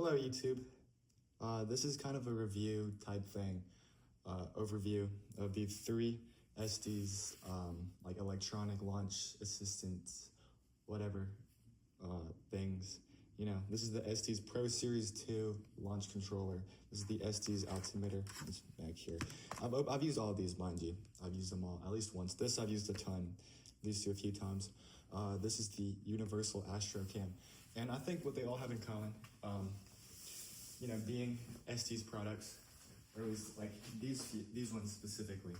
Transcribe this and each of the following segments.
Hello YouTube. This is kind of a review type thing, overview of the three Estes like electronic launch assistance, whatever things. You know, this is the Estes Pro Series 2 launch controller. This is the Estes Altimeter. It's back here. I've used all of these, mind you. I've used them all at least once. This I've used a ton. These two a few times. This is the universal Astrocam. And I think what they all have in common, you know, being Estes products, or at least like these ones specifically,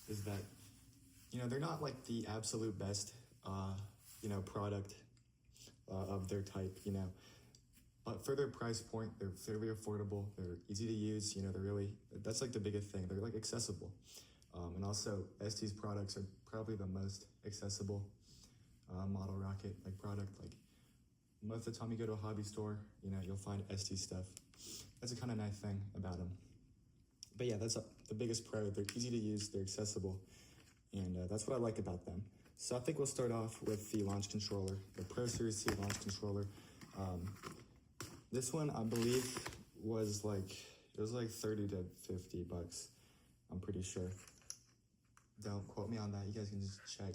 is that, you know, they're not like the absolute best, you know, product of their type, you know, but for their price point, they're fairly affordable, they're easy to use, you know, that's like the biggest thing, they're like accessible. And also, Estes products are probably the most accessible model rocket like product. Like most of the time you go to a hobby store, you know, you'll find Estes stuff. That's a kind of nice thing about them. But yeah, that's the biggest pro. They're easy to use, they're accessible, and that's what I like about them. So I think we'll start off with the launch controller, the Pro Series 2 launch controller. This one, I believe, was like 30 to 50 bucks, I'm pretty sure. Don't quote me on that, you guys can just check.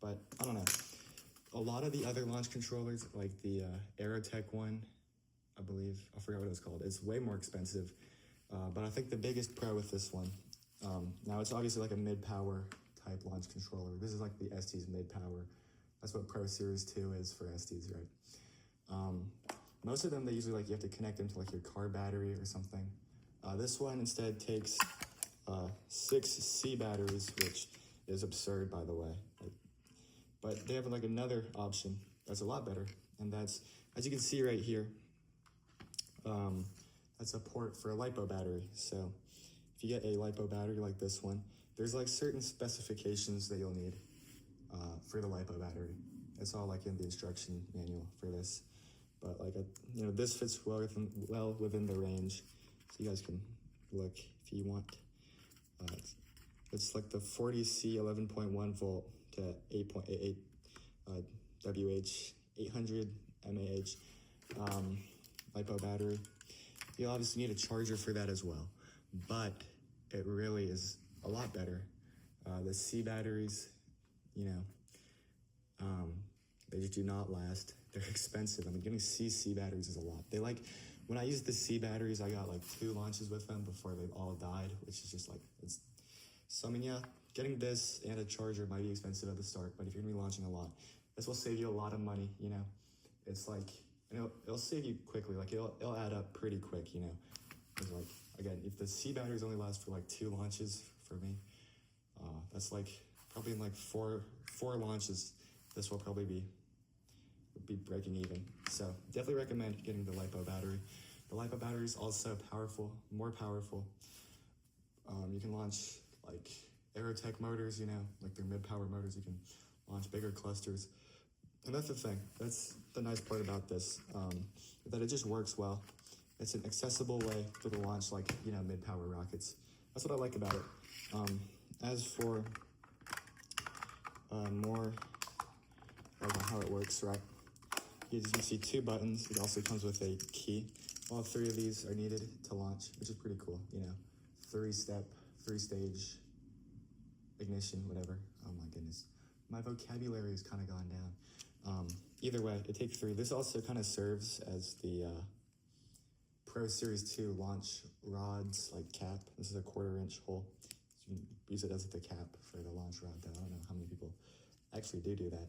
But I don't know. A lot of the other launch controllers, like the Aerotech one, I believe, I forgot what it was called, it's way more expensive. But I think the biggest pro with this one, now it's obviously like a mid-power type launch controller. This is like the Estes mid-power. That's what Pro Series 2 is for Estes, right? Most of them, they usually like you have to connect them to like your car battery or something. This one instead takes 6 C batteries, which is absurd, by the way. But they have like another option that's a lot better, and that's, as you can see right here, that's a port for a LiPo battery. So if you get a LiPo battery like this one, there's like certain specifications that you'll need for the LiPo battery. It's all like in the instruction manual for this. But like, you know, this fits well within the range. So you guys can look if you want. It's like the 40C 11.1 volt to 8.88 WH 800 mAh LiPo battery. You'll obviously need a charger for that as well, but it really is a lot better. The C batteries, you know, they just do not last. They're expensive. I mean, getting C batteries is a lot. When I used the C batteries, I got like 2 launches with them before they all died, which is just like, so I mean, yeah, getting this and a charger might be expensive at the start, but if you're gonna be launching a lot, this will save you a lot of money, you know? It's like, you know, it'll save you quickly, like it'll add up pretty quick, you know? It's like, again, if the C batteries only last for like 2 launches for me, that's like, probably in like four launches, this will probably be breaking even. So definitely recommend getting the LiPo battery. The LiPo battery is also powerful, more powerful. You can launch like Aerotech motors, you know, like their mid-power motors. You can launch bigger clusters. And that's the thing. That's the nice part about this, that it just works well. It's an accessible way for the launch, like, you know, mid-power rockets. That's what I like about it. As for more about how it works, right? You can see 2 buttons. It also comes with a key. All 3 of these are needed to launch, which is pretty cool, you know. 3-stage ignition, whatever. Oh my goodness. My vocabulary has kind of gone down. Either way, it takes 3. This also kind of serves as the Pro Series 2 launch rod's like cap. This is a 1/4 inch hole. So you can use it as the cap for the launch rod, though. I don't know how many people actually do that.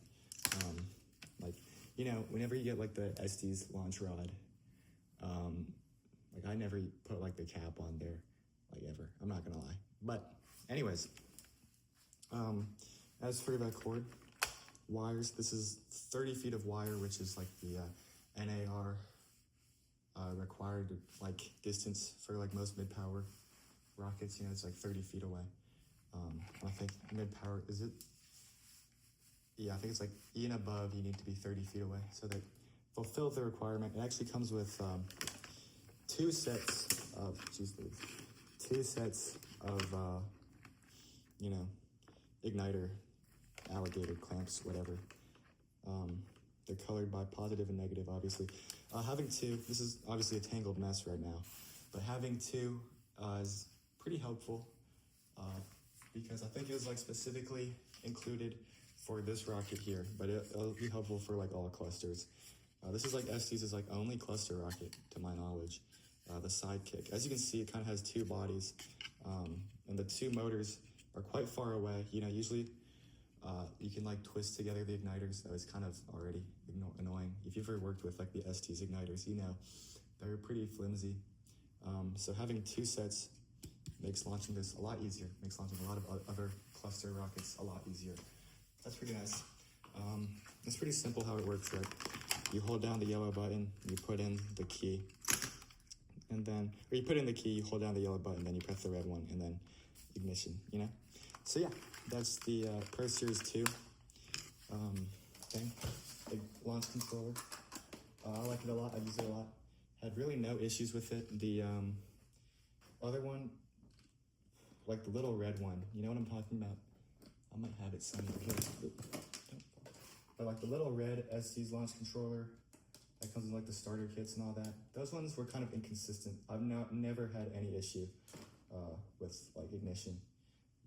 Like, you know, whenever you get like the Estes launch rod, like I never put like the cap on there, like ever. I'm not gonna lie. But anyways, as for the cord, wires, this is 30 feet of wire, which is like the NAR required like distance for like most mid-power rockets. You know, it's like 30 feet away. I think mid-power, is it? Yeah, I think it's like E and above, you need to be 30 feet away. So they fulfill the requirement. It actually comes with 2 sets of, you know, igniter, alligator clamps, whatever. They're colored by positive and negative, obviously. Having two, this is obviously a tangled mess right now, but having two is pretty helpful because I think it was like specifically included for this rocket here, but it'll be helpful for like all clusters. This is like Estes is like only cluster rocket to my knowledge. The Sidekick. As you can see, it kind of has two bodies, and the two motors are quite far away. You know, usually you can like twist together the igniters. That was kind of already annoying. If you've ever worked with like the Estes igniters, you know they're pretty flimsy. So having two sets makes launching this a lot easier. Makes launching a lot of other cluster rockets a lot easier. That's pretty nice. It's pretty simple how it works. Like you hold down the yellow button, you put in the key, and then, or you put in the key, you hold down the yellow button, then you press the red one, and then ignition. You know. So yeah, that's the Pro Series 2 thing, big launch controller. I like it a lot. I use it a lot. Had really no issues with it. The other one, like the little red one, you know what I'm talking about? I might have it somewhere here. But like the little red Estes launch controller that comes in like the starter kits and all that, those ones were kind of inconsistent. I've never had any issue with like ignition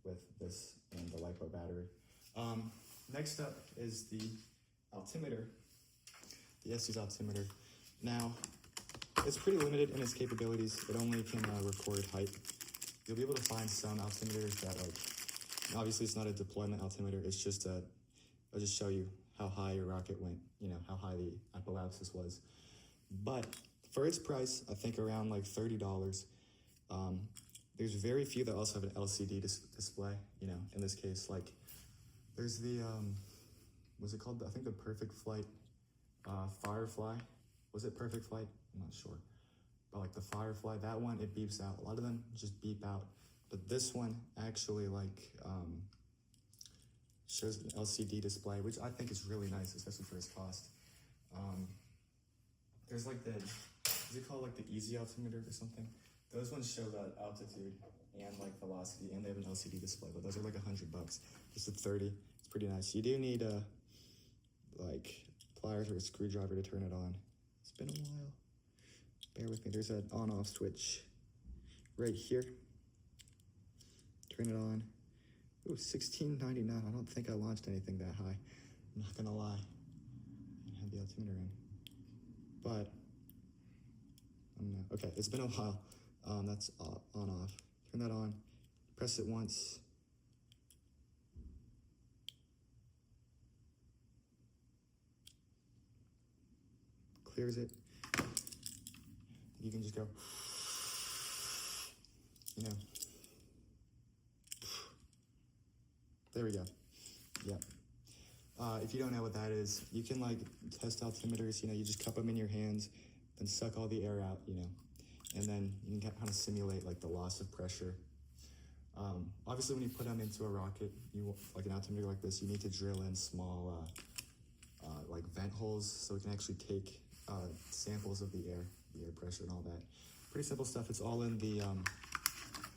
with this and the LiPo battery. Next up is the altimeter, the Estes altimeter. Now, it's pretty limited in its capabilities. It only can record height. You'll be able to find some altimeters that like, obviously it's not a deployment altimeter, it's just I'll just show you how high your rocket went, you know, how high the apoapsis was. But for its price, I think around like $30, there's very few that also have an LCD display, you know, in this case, like there's the, what's it called? I think the Perfect Flight Firefly. Was it Perfect Flight? I'm not sure. But like the Firefly, that one, it beeps out. A lot of them just beep out. But this one actually like shows an LCD display, which I think is really nice, especially for its cost. There's like the, is it called like the Easy Altimeter or something? Those ones show the altitude and like velocity, and they have an LCD display, but those are like $100. This is 30. It's pretty nice. You do need like pliers or a screwdriver to turn it on. It's been a while. Bear with me. There's an on-off switch right here. Turn it on. Ooh, $16.99. I don't think I launched anything that high. I'm not gonna lie. I didn't have the altimeter in, but I'm not. Okay, it's been a while. That's on off. Turn that on. Press it once. Clears it. You can just go, you know. There we go. Yeah. If you don't know what that is, you can like test altimeters, you know, you just cup them in your hands, then suck all the air out, you know, and then you can kind of simulate like the loss of pressure. Obviously when you put them into a rocket, like an altimeter like this, you need to drill in small like vent holes so it can actually take samples of the air pressure and all that. Pretty simple stuff. It's all in the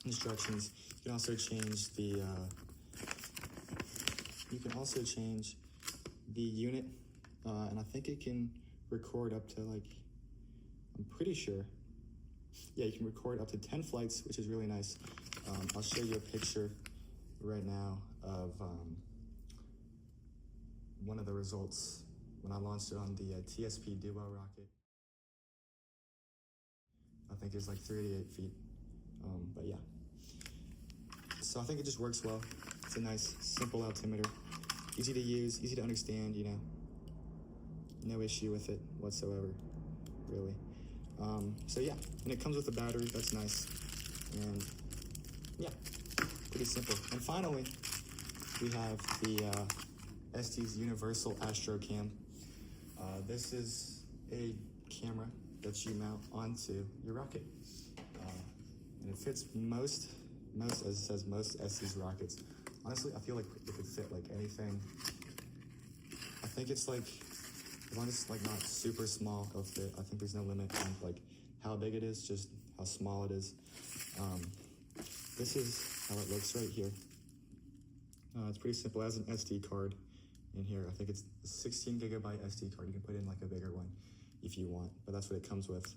instructions. You can also change the unit, and I think it can record up to like, I'm pretty sure, yeah, you can record up to 10 flights, which is really nice. I'll show you a picture right now of one of the results when I launched it on the TSP Duo rocket. I think it's like 38 feet, but yeah. So I think it just works well. It's a nice, simple altimeter. Easy to use, easy to understand, you know. No issue with it whatsoever, really. So yeah, and it comes with a battery, that's nice. And yeah, pretty simple. And finally, we have the Estes Universal Astrocam. This is a camera that you mount onto your rocket. And it fits most, as it says, most Estes rockets. Honestly, I feel like it could fit like anything. I think it's like, as long as it's like not super small, it'll fit. I think there's no limit on like how big it is, just how small it is. This is how it looks right here. It's pretty simple. It has an SD card in here. I think it's a 16 gigabyte SD card. You can put in like a bigger one if you want, but that's what it comes with.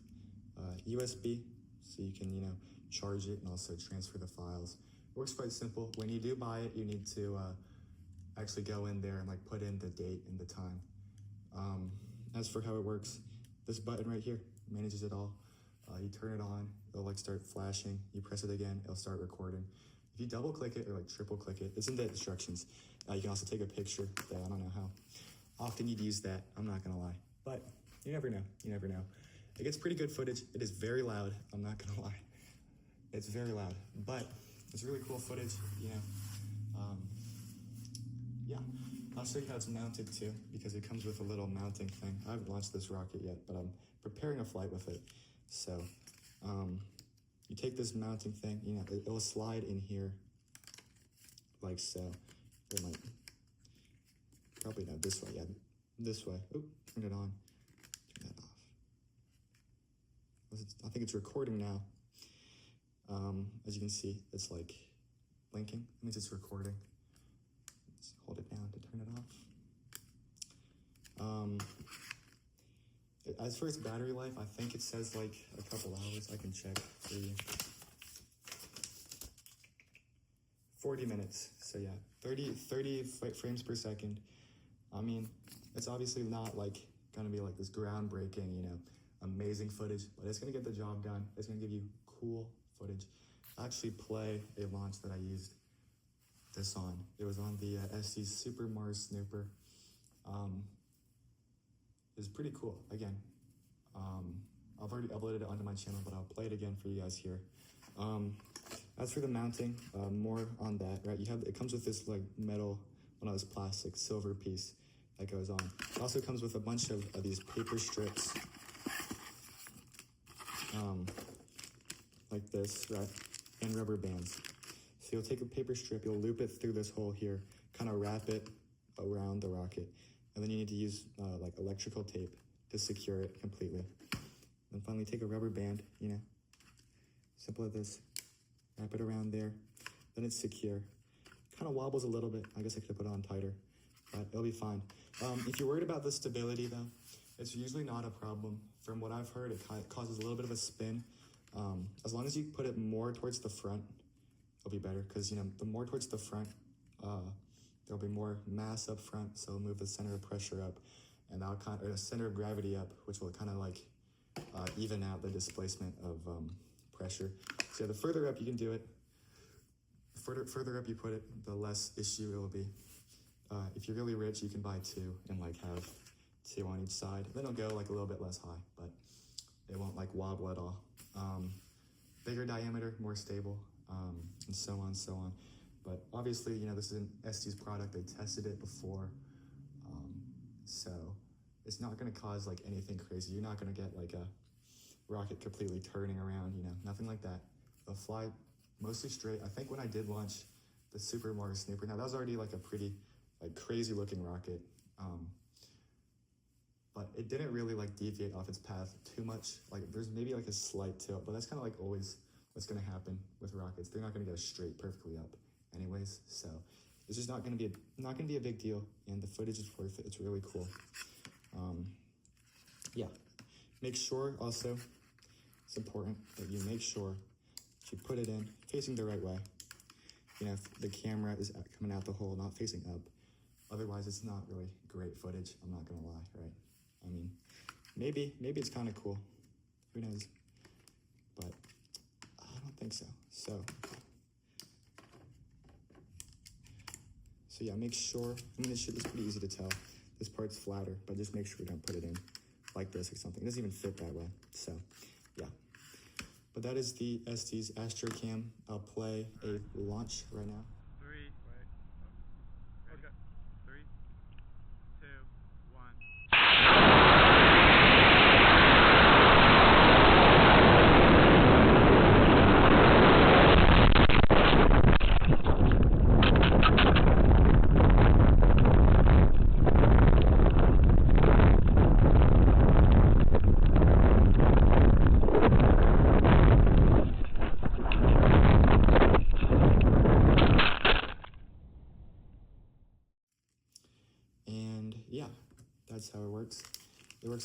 USB, so you can, charge it and also transfer the files. It works quite simple. When you do buy it, you need to actually go in there and like put in the date and the time. As for how it works, this button right here manages it all. You turn it on, it'll like start flashing. You press it again, it'll start recording. If you double click it or like triple click it, it's in the instructions. You can also take a picture. I don't know how often you'd use that, I'm not gonna lie. But you never know, It gets pretty good footage. It is very loud, I'm not gonna lie. It's very loud, but it's really cool footage, yeah. I'll show you how it's mounted too, because it comes with a little mounting thing. I haven't launched this rocket yet, but I'm preparing a flight with it. So, you take this mounting thing, it'll slide in here, like so. It might, probably not this way, yeah, this way. Oop, turn it on, turn that off. I think it's recording now. As you can see, it's like blinking. That means it's recording. Let's hold it down to turn it off. As for its battery life, I think it says like a couple hours. I can check for you. 40 minutes. So yeah, 30 frames per second. I mean, it's obviously not like gonna be like this groundbreaking, amazing footage, but it's gonna get the job done. It's gonna give you cool footage. I actually play a launch that I used this on. It was on the Estes Super Mars Snooper. It's pretty cool. Again, I've already uploaded it onto my channel, but I'll play it again for you guys here. As for the mounting, more on that, right? It comes with this like metal, one of those plastic silver piece that goes on. It also comes with a bunch of these paper strips, like this, right? And rubber bands. So you'll take a paper strip, you'll loop it through this hole here, kind of wrap it around the rocket. And then you need to use like electrical tape to secure it completely. Then finally take a rubber band, simple as this, wrap it around there, then it's secure. Kind of wobbles a little bit, I guess I could have put it on tighter, but it'll be fine. If you're worried about the stability though, it's usually not a problem. From what I've heard, it causes a little bit of a spin. As long as you put it more towards the front, it'll be better, because the more towards the front, there'll be more mass up front, so it'll move the center of pressure up, and that'll or the center of gravity up, which will kind of like even out the displacement of pressure. So yeah, the further up you can do it, further up you put it, the less issue it will be. If you're really rich, you can buy two and like have two on each side. Then it'll go like a little bit less high, but it won't like wobble at all. Bigger diameter, more stable, and so on. But obviously, this is an Estes product. They tested it before, so it's not going to cause like anything crazy. You're not going to get like a rocket completely turning around, nothing like that. They'll fly mostly straight. I think when I did launch the Super Mars Snooper, now that was already like a pretty like crazy looking rocket, but it didn't really like deviate off its path too much. Like there's maybe like a slight tilt, but that's kind of like always what's going to happen with rockets. They're not going to go straight perfectly up anyways, so it's just not going to be a big deal, and the footage is worth it. It's really cool. Yeah, make sure also, it's important that you make sure that you put it in facing the right way. If the camera is coming out the hole, not facing up, otherwise it's not really great footage. I'm not gonna lie, right? I mean, maybe it's kind of cool, who knows, but I don't think so. So yeah, make sure, it's pretty easy to tell. This part's flatter, but just make sure you don't put it in like this or something. It doesn't even fit that way, so yeah. But that is the Estes Astrocam. I'll play a launch right now.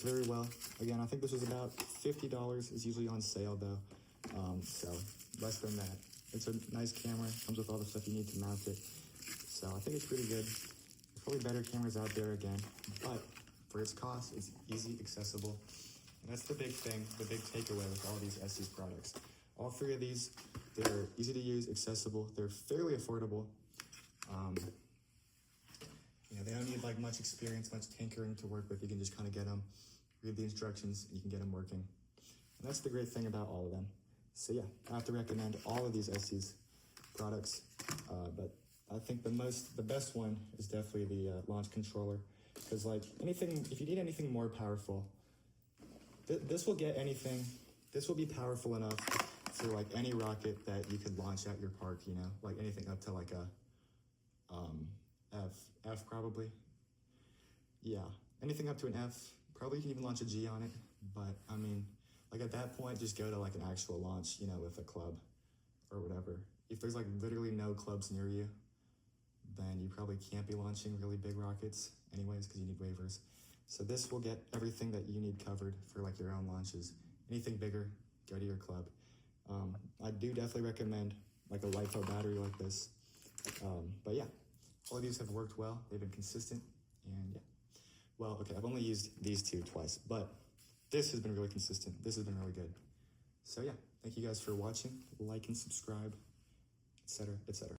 very well. Again, I think this was about $50. It's usually on sale though, so less than that. It's a nice camera, comes with all the stuff you need to mount it. So I think it's pretty good. There's probably better cameras out there again, but for its cost, it's easy, accessible. And that's the big thing, the big takeaway with all these Estes products. All three of these, they're easy to use, accessible, they're fairly affordable. You know, they don't need like much experience, much tinkering to work with. You can just kind of get them, read the instructions, and you can get them working. And that's the great thing about all of them. So yeah, I have to recommend all of these Estes products, but I think the best one is definitely the launch controller, because like if you need anything more powerful, this will be powerful enough for like any rocket that you could launch at your park, you know, like anything up to like a F probably. Yeah, anything up to an F. Probably you can even launch a G on it, but I mean, like at that point, just go to like an actual launch, you know, with a club or whatever. If there's like literally no clubs near you, then you probably can't be launching really big rockets anyways, because you need waivers. So this will get everything that you need covered for like your own launches. Anything bigger, go to your club. I do definitely recommend like a LiPo battery like this. But yeah, all of these have worked well. They've been consistent, and yeah. Well, okay, I've only used these two twice, but this has been really consistent. This has been really good. So yeah, thank you guys for watching. Like and subscribe, etc., etc.